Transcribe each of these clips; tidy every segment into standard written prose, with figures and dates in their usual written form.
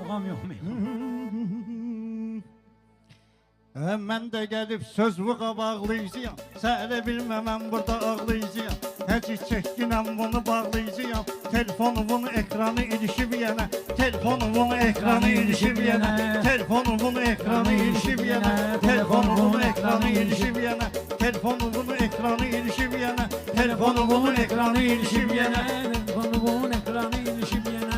Muğam yok mu? Mən də gəlib sözvüqa bağlayacağım. Səhərə bilməməm burada ağlayacağım. Həci çəkkinəm bunu bağlayacağım. Telefonumun ekranı ilişib yenə. Telefonumun ekranı ilişib yenə. Telefonumun ekranı ilişib yenə. Telefonumun ekranı ilişib yenə. Telefonumun ekranı ilişib yenə. Telefonumun ekranı ilişib yenə. Telefonumun ekranı ilişib yenə.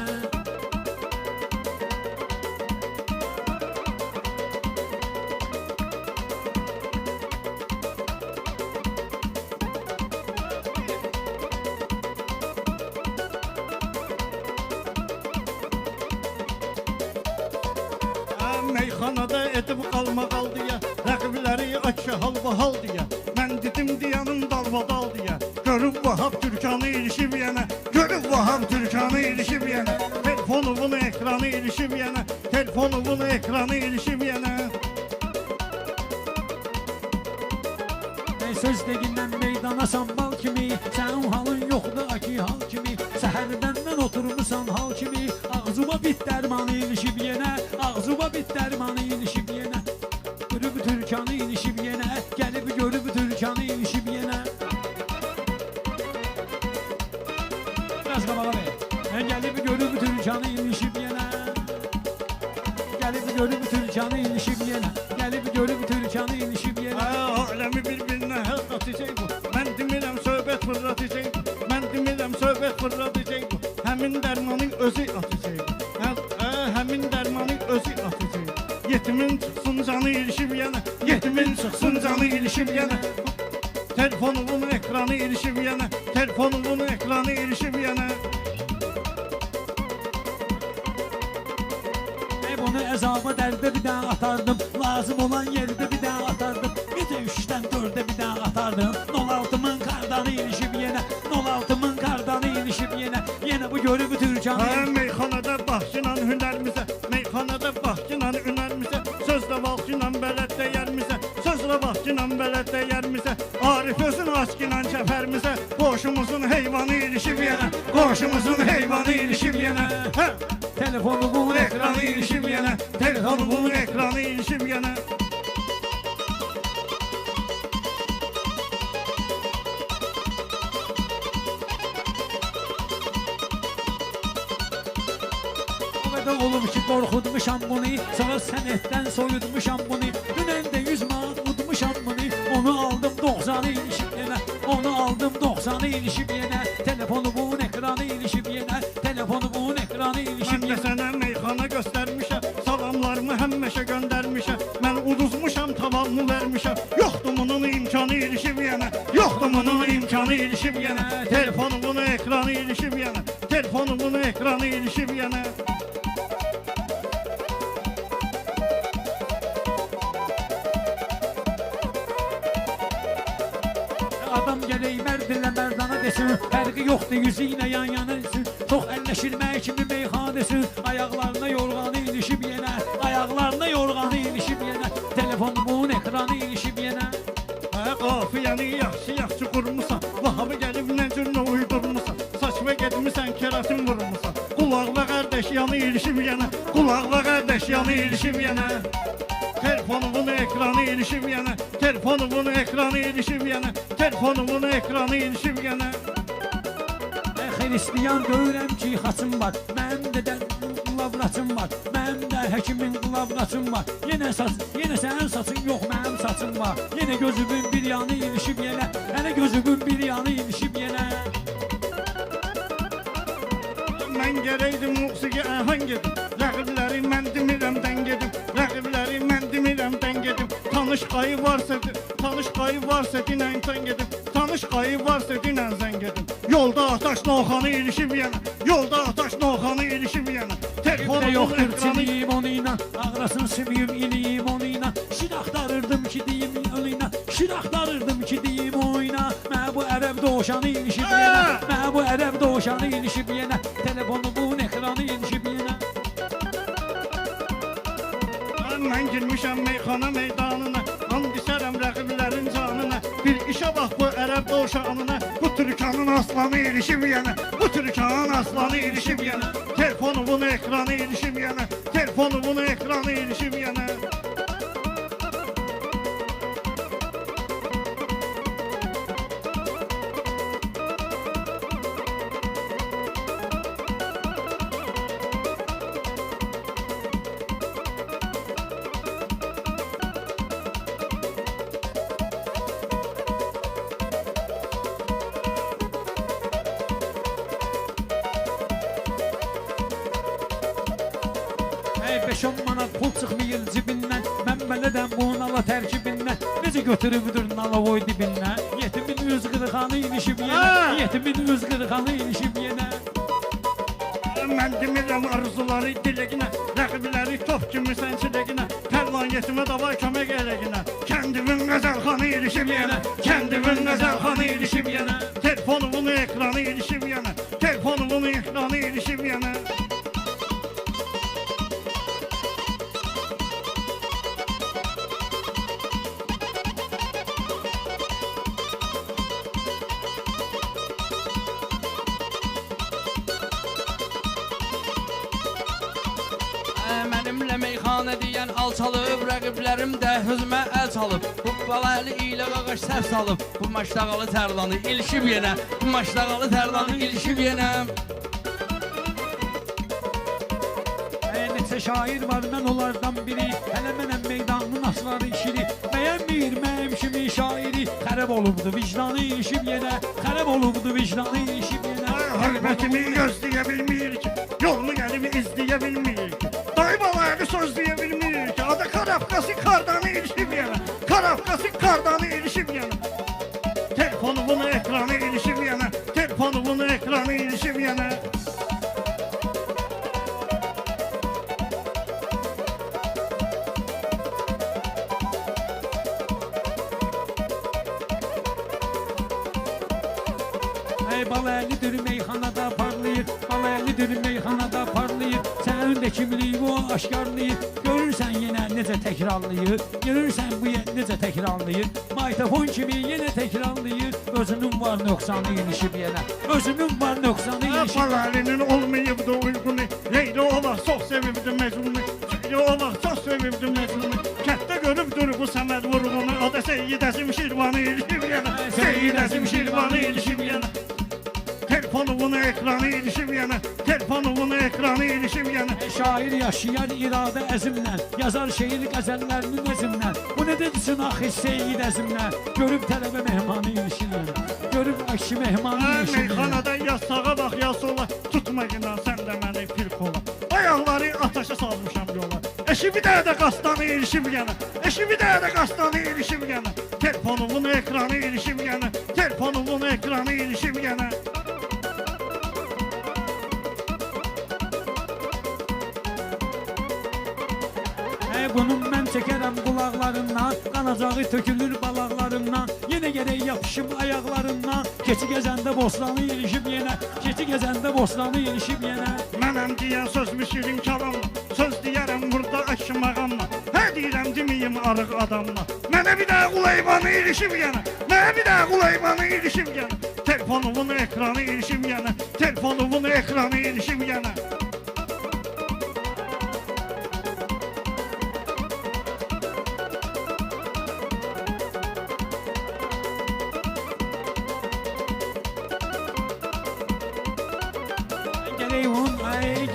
Meyxanada edib qalma qaldıya, rəqibləri açı halva-hal deyə. Mən dedim diyanın dalbadal deyə. Görüb Vahab Türkanı ilişib yenə. Görüb Vahab Türkanı ilişib yenə. Telefonumun ekranı ilişib yenə. Telefonumun ekranı ilişib yenə. Söz degindən meydana sambal kimi, sənin halın yoxdur aki hal kimi. Səhərdən mən oturmuşsan hal kimi, ağzıma bit dərmanı ilişib yenə. Ağzıma bit dərmanı ilişib yenə. Görüb Türkanı ilişib yenə. Gəlib görüb Türkanı ilişib yenə. Biraz qabağa ver. Gəlib görüb Türkanı ilişib yenə. Gəlib görüb Türkanı ilişib yenə. Gəlib görüb Türkanı ilişib yenə. Aləmi bir-birinə həq atacaq bu. Mən demirəm söhbət fırlatacaq bu. Mən demirəm söhbət fırlatacaq bu. Həmin dərmanın özü atacaq bu. Həmin dərmanın özü atacaq. Yetimin çıxsın canı ilişib yenə. Yetimin çıxsın canı ilişib yenə. Telefonumun ekranı ilişib yenə. Telefonumun ekranı ilişib yenə. Bunu əzabı dərdə bir daha atardım. Lazım olan yerdə bir daha atardım. Gecə 3-dən 4-də bir daha atardım. 06'mın kardanı ilişib yenə. 06'mın kardanı ilişib yenə. Yenə bu görüb Türkanı. Meyxanada baxçıla hünərimizə. Meyxanada baxçıla hünərimizə. Sözlə baxçıla bələd dəyərimizə. Sözlə baxçıla bələd dəyərimizə. Arif özün aşkıla kəfərimizə. Qoşumuzun heyvanı ilişib yenə. Qoşumuzun heyvanı ilişib yenə. Telefonumun ekranı ilişib yenə. Telefonumun ekranı ilişib yenə. O qədər olub ki qorxutmuşam bunu. Sonra sənətdən soyutmuşam bunu. Dünən də 100 manat udmuşam bunu. Onu aldım 90'ı ilişib yenə. Onu aldım 90'ı ilişib yenə. Telefonumun ekranı ilişib yenə. Telefonumun ekranı ilişib yenə. Mən də sənə meyxana göstərmişəm. Salamlarımı həmməşə göndərmişəm. Mən uduzmuşam, tamamını vermişəm. Yoxdur bunun imkanı ilişib yenə. Yoxdur bunun imkanı ilişib yenə. Telefonumun ekranı ilişib yenə. Telefonumun ekranı ilişib yenə. Adam gələk mərdilə mərdana desin. Fərqi yoxdur yüzü ilə yan yana desin. Çox əlləşilmək kimi meyxana desin. Ayaqlarına yorğanı ilişib yenə. Ayaqlarına yorğanı ilişib yenə. Telefonumun ekranı ilişib yenə. Qafiyəni yaxşı qurmusan. Vahabı gəlib nə cürlə uydurmusan. Saçma gedmisən, keratin vurmusan. Qulaqla qardaş yanı ilişib yenə. Qulaqla qardaş yanı ilişib yenə. Telefonumun ekranı ilişib yenə. Telefonumun ekranı ilişib yenə. Telefonumun ekranı ilişib yenə. Xristiyan görürəm ki xaçım var. Mənim də qılavraçım var. Mənim də həkimin qılavraçım var. Yenə sənin saçın yox, mənim saçım var. Yenə gözümün bir yanı ilişib yenə. Hələ gözümün bir yanı ilişib yenə. Mən gərəkdim musiqi əhəng edim. Rəqibləri mən demirəm dən gedim. Rəqibləri mən demirəm dən gedim. Tanış qayı varsa dinən sən gedim. Tanış qayı varsa dinən sən gedim. Yolda ataş noxanı ilişib yenə. Yolda ataş noxanı ilişib yenə. Telefonumun yoxdur çiliyim onu ilə. Ağrasın sümüyüm iliyim onu ilə. Şir axtarırdım ki deyim onu ilə. Şir axtarırdım ki deyim onu ilə. Mənə bu ərəb doğuşanı ilişib yenə. Mənə bu ərəb doğuşanı ilişib yenə. Telefonumun ekranı ilişib yenə. Mən Mən girmişəm meyxana meydanına, and içərəm rəqiblərin canına. Bir işə bax bu ərəb dovşanına, bu Türkanın aslanı ilişib yenə, bu Türkanın aslanı ilişib yenə. Telefonu bunu ekranı ilişib yenə, telefonu bunu ekranı ilişib yenə. Ey 5-10 manat pul çıxmayır cibindən, mən bələdəm bu nala tərkibindən. Necə götürübdür nala voy dibindən, yetimin üz qırxanı ilişib yenə, yetimin üz qırxanı ilişib yenə. Mən demirəm arzuları diləginə, rəqibləri top kimi sənçiləginə. Tərlan yetimə davay kömək eləginə, kəndimin qəzəlxanı ilişib yenə, kəndimin qəzəlxanı ilişib yenə. Telefonu bunu ekranı ilişib yenə, telefonu bunu ekranı ilişib yenə. Mənimlə meyxanə deyən alçalıb, rəqiblərim də hüzmə əl çalıb. Bu balaylı ilə qaqaş səhv salıb, bu maçdağalı tərlanı ilişib yenə, bu maçdağalı tərlanı ilişib yenə. Neçə şair var, mən onlardan biri, hələ mənəm meydanın asları işiri. Bəyənmir mənim kimi şairi, xərab olubdu vicdanı ilişib yenə, xərab olubdu vicdanı ilişib yenə. Hörmətimi gözləyə bilmir ki, yolunu gəlib izləyə bilmir ki, dayıbalayını sözləyə bilmir ki, adı Karafkası kardanı ilişib yenə, Karafkası kardanı ilişib yenə. Telefonu bunu ekranı ilişib yenə, telefonu bunu ekranı ilişib yenə. Balaylıdır meyxanada parlayır, balaylıdır meyxanada parlayır. Sənin kimliyi o aşkarlayır, görürsən yenə necə təkrarlayır, görürsən bu necə təkrarlayır. Maytafon kimi yenə təkrarlayır, özünün var nöqsanı ilişib yenə, özünün var nöqsanı ilişib. Balayının olmayıbdı uygunu, Leyla olaq çox sevibdi Mecnunu, Leyla olaq çox sevibdi Mecnunu. Kətdə görübdür bu Səməd vurğunu, o da Seyyid Əzim Şirvanı ilişib yenə, Seyyid Əzim Şirvanı ilişib yenə. Telefonu bunu ekranı ilişib yenə, telefonu bunu ekranı ilişib yenə. Şair yaşayar iradə əzimlə, yazar şeir qəzəllərini nəzimlə. Bu nə dedisin axı Seyyid Əzimlə, görüb tələbə mehmanı ilişib yenə, görüb akşi mehmanı ilişib yenə. Meyxanada ya sağa bax ya sola, tutma günah sən də məni pir kola. Ayaqları ataşa salmışam yola, eşi bir dəyə də qastanı ilişib yenə, eşi bir dəyə də qastanı ilişib yenə. Telefonu bunu ekranı ilişib yenə, telefonu bunu ekranı ilişib yenə. Bunun mən çəkərəm qulaqlarından, qanacağı tökülür balaqlarından. Yenə gərək yapışım ayaqlarından, keçi gəzəndə bostanı ilişib yenə, keçi gəzəndə bostanı ilişib yenə. Mənəm deyən sözmü şirin kalamla, söz deyərəm burada aşmağamla. Hə deyirəm deməyim arıq adamla, mənə bir daha qulaybanı ilişib yenə, mənə bir daha qulaybanı ilişib yenə. Telefonu bunu ekranı ilişib yenə, telefonu bunu ekranı ilişib yenə.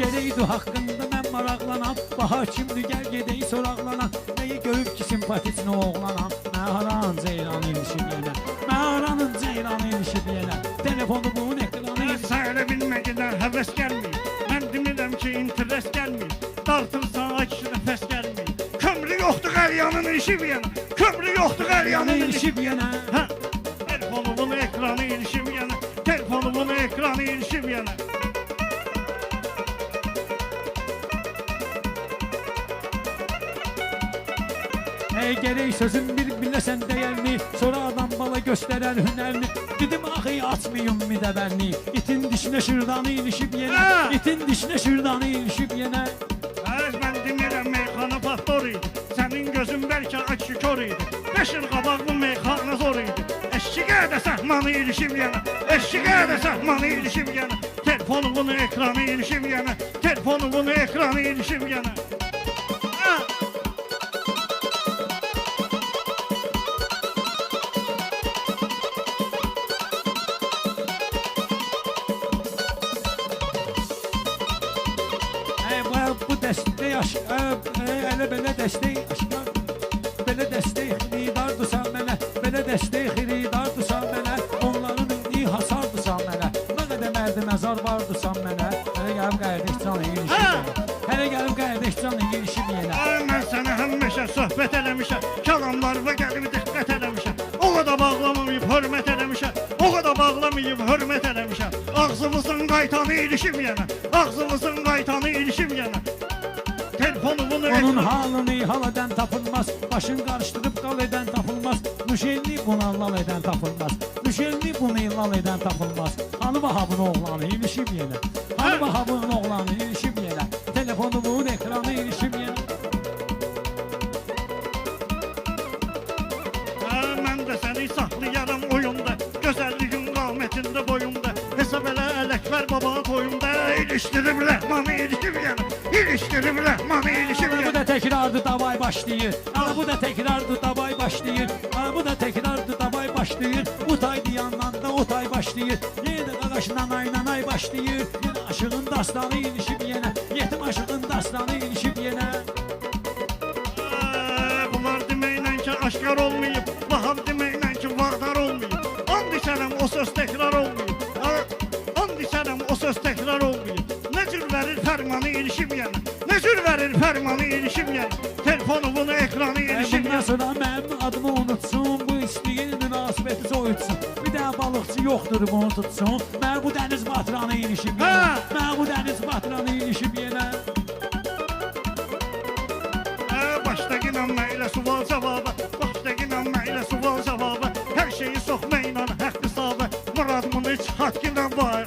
Gereydi haqqında mən maraqlanam, baha kimdir gəl gedəyi soraqlanam. Nəyi görüb ki simpatisini oğlanam, məharan ceyranı ilişib yenə, məharanın ceyranı ilişib yenə. Telefonu bunun ekranı ilişib. Sən elə bilməgidən həvəs gəlmir, mən demirəm ki interes gəlmir. Dartırsan ay kişi nəfəs gəlmir, kömrü yoxdur qəlyanın ilişib yenə, kömrü yoxdur qəlyanın ilişib yenə. Telefonu bunu ekranı ilişib yenə, telefonu bunu ekranı ilişib yenə. Gerək sözün bir biləsən dəyərini, sonra adam bala göstərər hünərini. Dedim axı açmayım midəbərni, itin dişinə şırdanı ilişib yenə, itin dişinə şırdanı ilişib yenə. Mən demirəm meyxana faktor idi, sən gözüm bəlkə açıkor idi 5 il qabaq bu meyxana zor idi Eşkiə də səhmanı ilişim yenə Eşkiə də səhmanı ilişim yenə Telefonumun ekranı ilişim yenə Telefonumun ekranı ilişim yenə Bu dəstək elə belə dəstək aşkar Belə dəstək xiridardırsan mənə Belə dəstək xiridardırsan mənə Onların indi hasardırsan mənə Nə qədər mərdi məzar vardırsan mənə Hələ gəlib qardaş canı ilişib yenə Hələ gəlib qardaş canı ilişib yenə Mən sənə həmişə söhbət eləmişəm Kəlamlarıma gəlib diqqət eləmişəm O qədər bağlamayıb hörmət eləmişəm O qədər bağlamayıb hörmət eləmişəm Ağzımızın qaytanı ilişib yenə Ağzımızın qaytanı ilişib yenə Telefonumun Onun halını hal eden tapılmaz Başın karıştırıp kal eden tapılmaz Müşelli bunu lal eden tapılmaz Müşelli bunu lal eden tapılmaz Hanı Vahab'ın oğlanı ilişim yine Hanı Vahab'ın oğlanı ilişim yine Telefonumun ekranı ilişim yine Mən də səni saxlayaram oyunda Gözəlliyin qamətində boyunda Hesab elə Ələkbər baba toyunda İlişdirib rəhmanı ilişib yenə İlişdirib rəhmanı ilişib Bu yenə da tekrardı davay başlayır Bu da tekrardı davay başlayır Bu da tekrardı davay başlayır Utay diyandan da utay başlayır Yine qaqaşından aynanay başlayır Yine aşığın dastanı ilişib yenə Yetim aşığın dastanı ilişib yenə Bunlar deməklə ki aşkar olmayıb Vahab deməklə ki vardar olmayıb And içərəm o söz təkrar olmayıb And içərəm o söz təkrar olmayıb Nə cür verir fərmanı ilişib yenə Nə cür verir fərmanı ilişib yenə Telefonumun ekranı ilişib Bundan yenə sonra mənim adımı unutsun Bu isteyin münasibəti soyutsun Bir daha balıqçı yoxdur bunu tutsun Mən bu dəniz batıranı ilişib yenə Mən bu dəniz batıranı ilişib yenə Başdakınanma ilə sual cavabı Başdakınanma ilə sual cavabı Hər şeyi soxma ilə haqq hesabı Muradımını çıxatqına var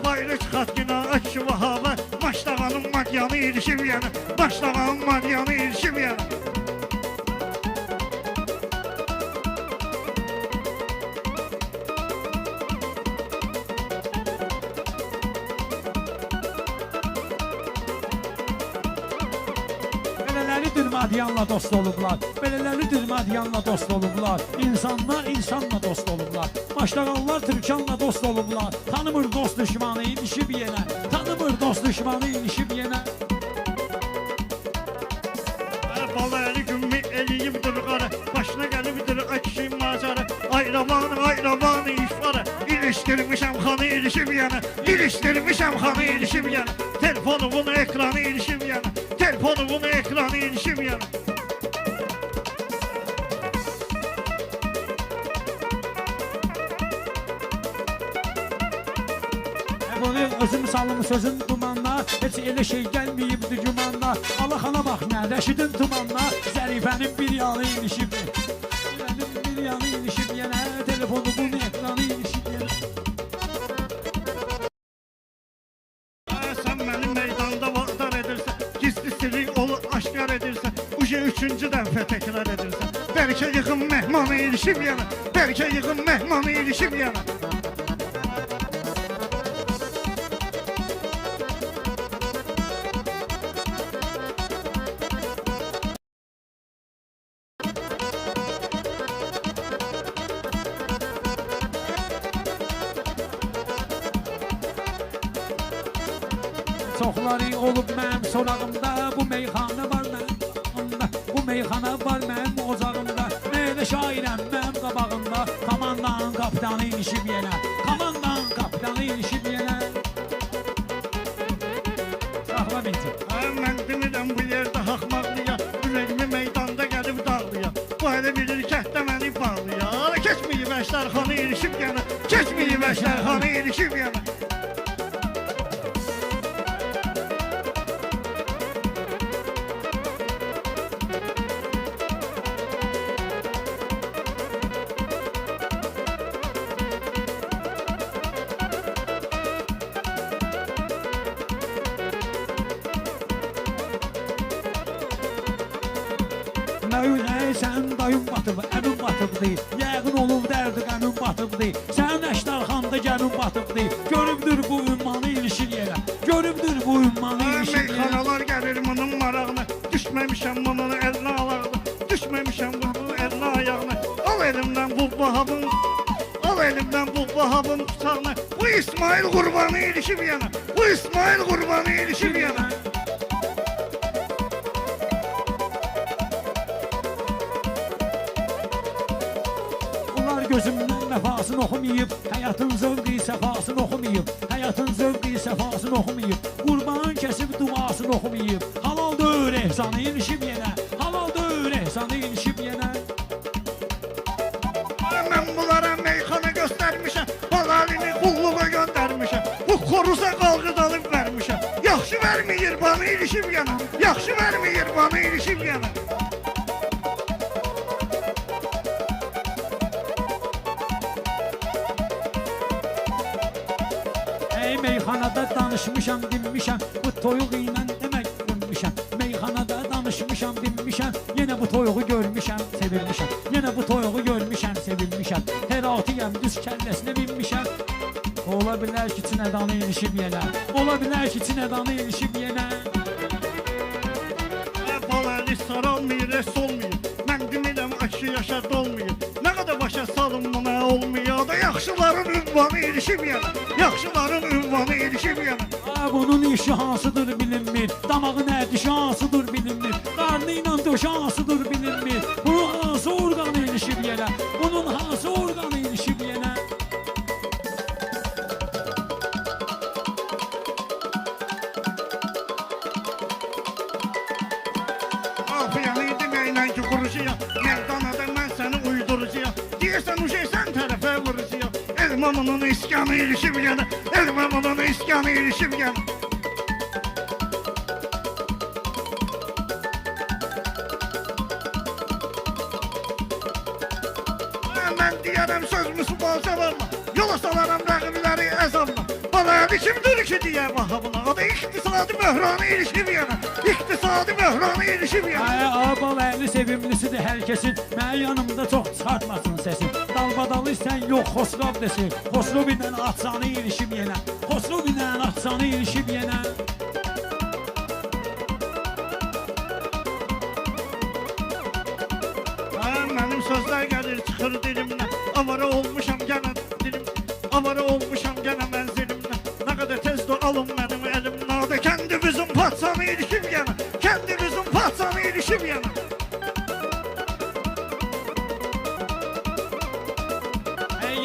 Bayırı çıxatqına aç vahabı Başdağanın madyanı ilişib yenə Başdağanın madyanı ilişib yenə Belələri Madyanla dost olublar Belələri Madyanla dost olublar İnsanlar insanla dost olublar Maşdağanlar Türkanla dost olublar Tanımır dost düşmanı ilişib yenə Tanımır dost düşmanı ilişib yenə Balayeli gümmü eliyibdir qarı Başına gəlibdir akşi macarı Ayravanı işvarı İlişdirmişəm xanı ilişib yenə İlişdirmişəm xanı ilişib yenə Telefonumun ekranı ilişib yenə Telefonumun ekranı ilişib yenə Bunu özüm salım sözün dumanla Heç elə şey gəlməyibdi gümanla Alaxana bax nə Rəşidin tumanla Zərifənin bir yanı ilişib Zərifənin bir yanı ilişib yenə Telefonumun ekranı ilişib yenə Sən mənim meydanda vaqdar edirsən Gizli sirri olu aşkar edirsən Uje üçüncü dəfə təkrar edirsən Bəlkə yığın mehmanı ilişib yenə Bəlkə yığın mehmanı ilişib yenə Çoxları olub mənim sorağımda Bu meyxana var mənim Bu meyxana var mənim ocağımda Elə şairəm mənim qabağımda Komandanın kapitanı ilişib yenə Komandanın kapitanı ilişib yenə Saxla binti Mən demirəm bu yerdə haqmaqlıya Ürəyimi meydanda gəlib dağlıya Bu hələ bilir kətdə məni bağlıya Keçməyib Əşdərxanı ilişib yenə Keçməyib Əşdərxanı ilişib yenə Etmə ürək, sənin dayın batıb, əmin batıbdır. Yəqin olub dərdi qəmin batıbdır. Sənin Əşdarxanda gəmin batıbdır. Görübdür bu ümmanı ilişir yerə. Görübdür bu ümmanı ilişir yerə. Meyxanalar gəlir bunun marağına. Düşməmişəm bunun əlinə alağına. Düşməmişəm bunun əlinə ayağına. Al elimdən bu bahabın. Al elimdən bu bahabın tutağına. Bu İsmail Qurbanı ilişib yana. Bu İsmail Qurbanı ilişib yana. Onlar gözümdən vəfasını oxumayıb, həyatın zövqi səfasını oxumayıb, həyatın zövqi səfasını oxumayıb, qurban kəsib duasını oxumayıb, halal döyür ehsanı ilişib yenə, halal döyür ehsanı ilişib yenə. Mən bunlara meyxana göstərmişəm, balalini qulluğa göndərmişəm, bu xoruza qalqı dalıb vermişəm, yaxşı verməyir bana ilişib yana, yaxşı verməyir bana ilişib yana. Meyxanada danışmışam, dinmişəm, bu toyuq ilə demək dinmişəm. Meyxanada danışmışam, dinmişəm, yenə bu toyuğu görmüşəm, sevilmişəm. Yenə bu toyuğu görmüşəm, sevilmişəm. Heratiyəm, düz kəlləsinə binmişəm. Ola bilər ki, Çinədanı ilişib yenə. Ola bilər ki, Çinədanı ilişib yenə. Balaylı saralmayır, es olmayır. Mən demirəm, aşı yaşa dolmayır. Nə qədər başa salın buna olmuyor da yaxşıların ünvanı ilişib yana. Yaxşıların ünvanı ilişib yana. Bunun işi hansıdır bilinmir. Damağı nə dişi hansıdır bilinmir. Qarnı ilə döşü hansıdır bilinmir. Bunun hansı orqanı ilişib yenə. Bunun hansı orqanı ilişib yenə. Afiyanı deməklə ki quruşuyam. Meydanada mən səni uydurucuyam. Deyirsən uşaq sən tərəfə vuruşuyam. Elmamının iskanı ilişib yana. Elmamının iskanı ilişib yana. Mən deyərəm sözümüzü balcalarla. Yola salaram rəqibləri əzabla. Balaylı kimdir ki deyə vahabına. O da iqtisadi möhranı ilişib yana. İqtisadi möhranı ilişib yana. Balaylı sevimlisidir hər kəsin. Mənim yanımda çox çıxartmasın səsin. Dalbadalı sən yox, Xosrov desin. Xosrov ilə atsanı ilişib yenə. Xosrov ilə atsanı ilişib yenə. Mənim sözlər gəlir çıxır dilimdən. Avara olmuşam gənə dilim. Avara olmuşam gənə mənzilimdən. Nə qədər tezdir alın mənim əlimdən. O da kəndimizin patsanı ilişib yana. Kəndimizin patsanı ilişib yana.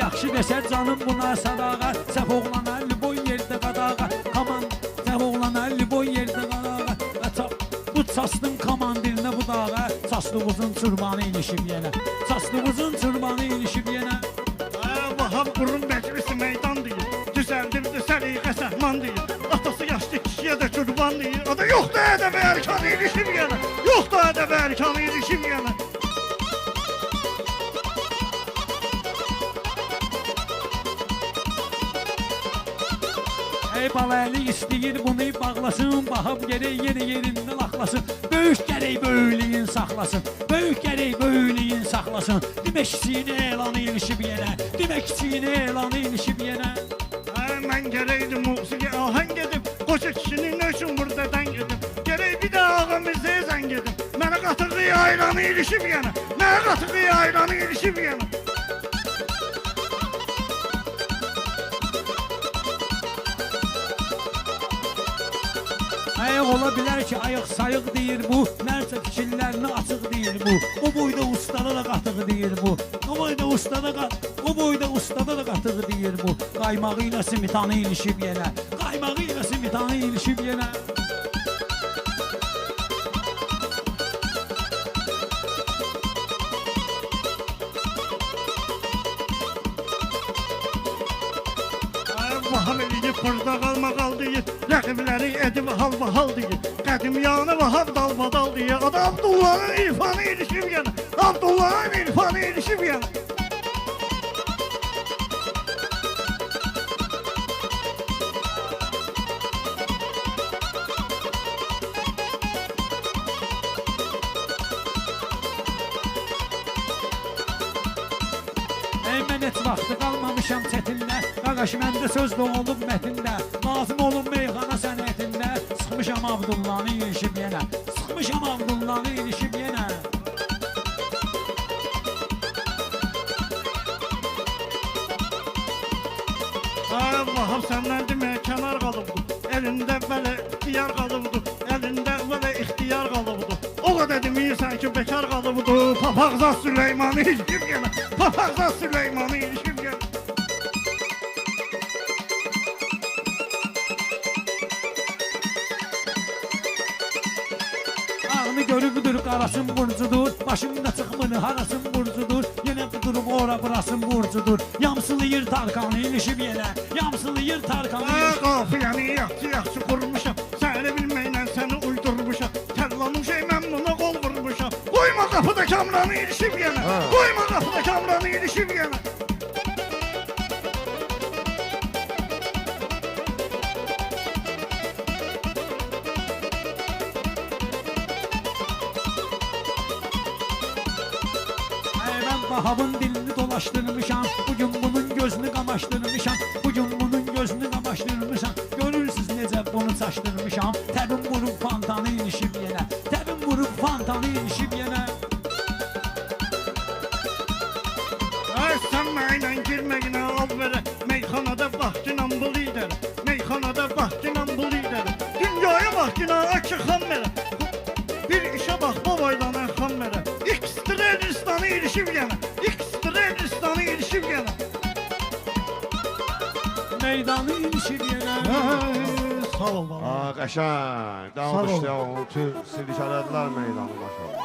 Yaxşı desə canım buna sadağa. Səhv oğlana liboy yerdə qadağa. Kaman səhv oğlana liboy yerdə qadağa. Bu çastın komandirinə bu dağa. Çastığızın çırbanı ilişib yenə. Çastığızın çırbanı ilişib yenə. Vahab qurun məclisi meydan deyir. Düzəldirdi səliqə səhman deyir. Atası yaşlı kişiyə də qurban deyir. O da yoxdur ədəb ərkanı ilişib yana. Yoxdur ədəb ərkanı ilişib yana. Balaylı istəyir bunu bağlasın. Bahab gərək yenə yerində laxlasın. Böyük gərək böyüklüyün saxlasın. Böyük gərək böyüklüyün saxlasın. Demək kiçiyini elanı ilişib yenə. Demək kiçiyini elanı ilişib yenə. Mən gərəkdi musiqi ahəng edib. Qoca kişinin nə üçün burada dəng edib. Gərək bir də ağamızı zəng edib. Mənə qatığı ayranı ilişib yana. Mənə qatığı ayranı ilişib yana. Ola bilər ki, ayıq sayıq deyir bu. Nərsə fikirlərini açıq deyir bu. O boyda ustada da qatığı deyir bu. O boyda ustada da qatığı deyir bu. Qaymağı ilə simitanı ilişib yenə. Qaymağı ilə simitanı ilişib yenə. Vahab eləyib burada qalmaqal deyir. Rəqibləri edib halva-hal deyir. Qədim yanı Vahab dalbadal deyir. O da Abdullahın irfanı ilişib yana. Abdullahın irfanı ilişib yana. Mən heç vaxtı qalmamışam çətində. Qaqaş məndə söz də olub mətində. Lazım olub meyxana sənətində. Sıxmışam Abdullanı ilişib yenə. Sıxmışam Abdullanı ilişib yenə. Allah'ım senden deməyə kənar qalıbdı. Elində belə ixtiyar qalıbdı. Elində belə ixtiyar qalıbdı. O qədər deməyirsən ki, bekar qalıbdı. Papaqza Süleymanı ilişib yenə. Papaqza Süleymanı ilişib yenə. Ağını görübdür qarasın burcudur. Başımda çıxmır harasın burcudur. Yenə durub ora burasın burcudur. Yamsılayır Tarkanı ilişib yenə. Yamsılayır Tarkanı ilişib. Qafiyəni yaxşı qurmuşam. Səni bilməklə səni uydurmuşam. Təllamış mən buna qol vurmuşam. Qoyma qapıda kamranı ilişib yenə. Qoyma qapıda kamranı ilişib yenə. Mən Vahabın dilini dolaşdırmışam. Bugün bunun gözünü qamaşdırmışam. Bugün bunun gözünü qamaşdırmışam. Görürsünüz necə bunu çaşdırmışam. Təbim vurub fantanı ilişib yenə. Təbim vurub fantanı ilişib yenə. Ay sən mənlə girməyinə al verə. Meyxanada vaxtınla bu lider. Meyxanada vaxtınla bu lider. Dünyaya vaxtına açı xan verə. Bir işə bax babaydan xan verə. X-Tredistanı ilişib yenə. X-Tredistanı ilişib yenə. Meydanı ilişib yenə. Sağ ol baba. Aa, qəşəng. Sağ ol. Davul işləyən, silik elədilər meydanı maşallah.